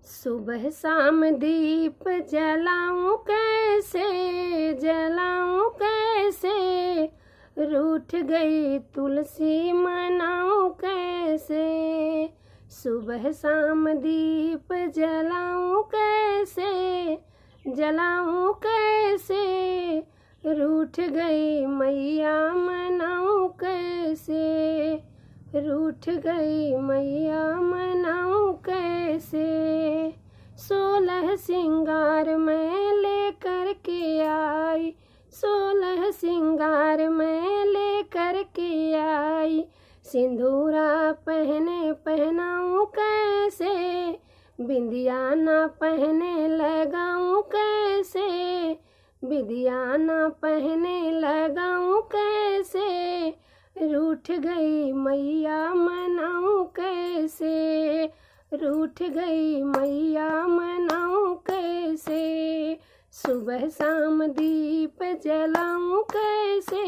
सुबह शाम दीप जलाऊं कैसे, रूठ गई तुलसी मनाऊं कैसे। सुबह शाम दीप जलाऊं कैसे, रूठ गई मैया मनाऊं कैसे, रूठ गई मैया मनाऊं कैसे। 16 सिंगार मैं लेकर के आई, 16 सिंगार मैं लेकर के आई। सिंदूरा पहनाऊं कैसे, बिंदिया ना पहने लगाऊं कैसे, बिंदिया ना पहने लगाऊं कैसे। रूठ गई मैया मनाऊं कैसे, रूठ गई मैया मनाऊं कैसे। सुबह शाम दीप जलाऊं कैसे,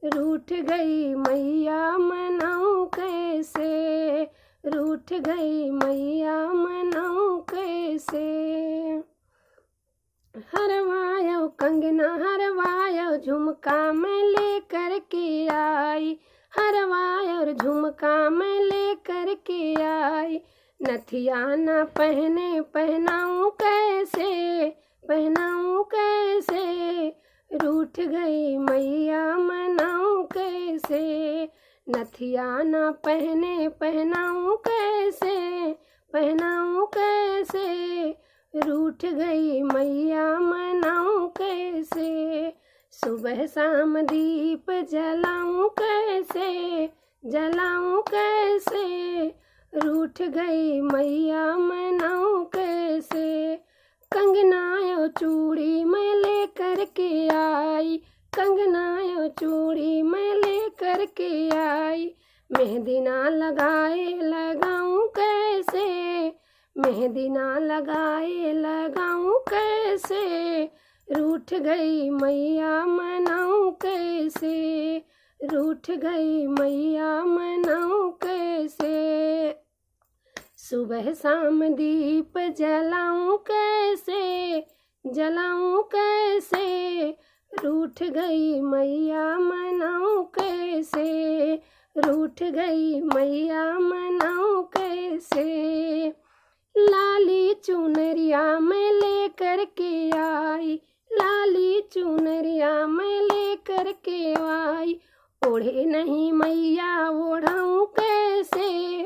रूठ गई मैया मनाऊं कैसे, रूठ गई मैया मनाऊं कैसे। हरवायो कंगना हरवायो झुमका मैं लेकर के आई, हरवायो झुमका मैं लेकर के आई। नथिया ना पहने पहनाऊं कैसे, रूठ गई मैया मनाऊं कैसे। नथिया ना पहने पहनाऊं कैसे, रूठ गई मैया मनाऊं कैसे। सुबह शाम दीप जलाऊं कैसे, रूठ गई मैया मनाऊं कैसे। कंगनायो चूड़ी मैं लेकर के आई, कंगनायो चूड़ी मैं लेकर के आई। मेहंदी ना लगाए लगाऊं कैसे, मेहंदी ना लगाए लगाऊं कैसे। रूठ गई मैया मनाऊं कैसे, रूठ गई मैया मनाऊं कैसे। सुबह शाम दीप जलाऊं कैसे, रूठ गई मैया मनाऊं कैसे, रूठ गई मैया मनाऊं कैसे। लाली चुनरिया मैं लेकर के आई, लाली चुनरिया मैं लेकर के आई। ओढ़े नहीं मैया ओढ़ाऊं कैसे,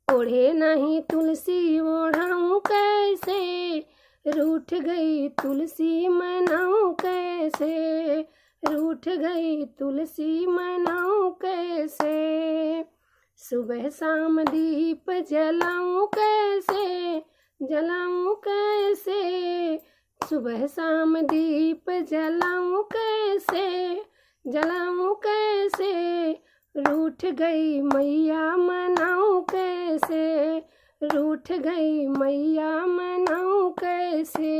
ओढ़े नहीं तुलसी ओढ़ाऊं कैसे। रूठ गई तुलसी मनाऊं कैसे, रूठ गई तुलसी मनाऊं कैसे। सुबह शाम दीप जलाऊं कैसे, सुबह शाम दीप जलाऊं कैसे। रूठ गई मैया मनाऊं कैसे, रूठ गई मैया मनाऊं कैसे।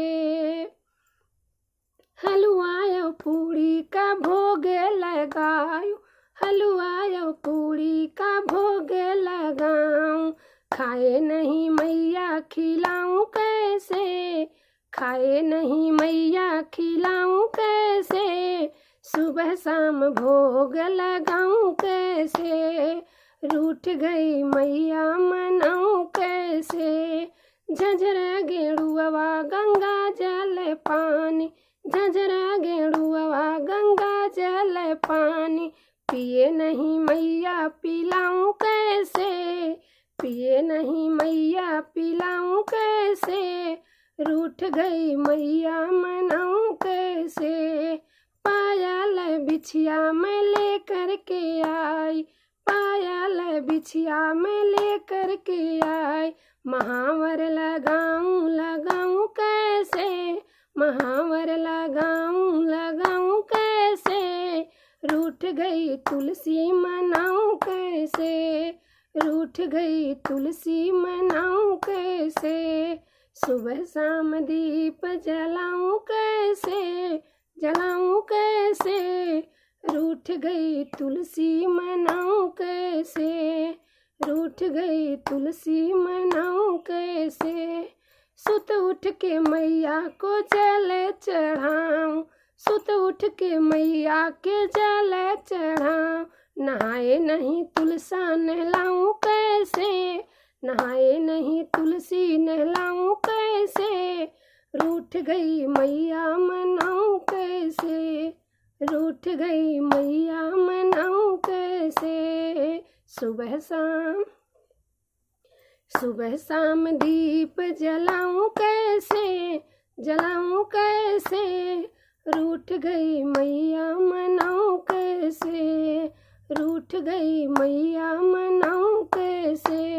हलवायो पूड़ी का भोग लगायो, हलवायो पूड़ी का भोग लगाऊं। खाए नहीं मैया खिलाऊं कैसे, खाए नहीं मैया खिलाऊं कैसे। सुबह शाम भोग लगाऊं कैसे, रूठ गई मैया मनाऊं कैसे। झंझरा गेड़ुआ गंगा जल पानी, झंझरा गेड़ुआ गंगा जल पानी। पिए नहीं मैया पिलाऊं कैसे, पिए नहीं मैया पिलाऊं कैसे। रूठ गई मैया मनाऊं कैसे। पायल बिछिया मैं लेकर के आई, पायल बिछिया मैं लेकर के आई। महावर लगाऊं कैसे, महावर लगाऊं कैसे। रूठ गई तुलसी मनाऊं कैसे, रूठ गई तुलसी मनाऊं कैसे। सुबह शाम दीप जलाऊं कैसे, रूठ गई तुलसी मनाऊं कैसे, रूठ गई तुलसी मनाऊं कैसे। सुत उठ के मैया को जल चढ़ाऊं, सुत उठ के मैया के जल चढ़ाऊं। नहाए नहीं तुलसा नहलाऊं कैसे, नहाए नहीं तुलसी नहलाऊं कैसे। रूठ गई मैया मनाऊं कैसे, रूठ गई मैया मनाऊं कैसे। सुबह शाम, सुबह शाम दीप जलाऊं कैसे, जलाऊं कैसे। रूठ गई मैया मनाऊं कैसे, रूठ गई मैया मनाऊं कैसे।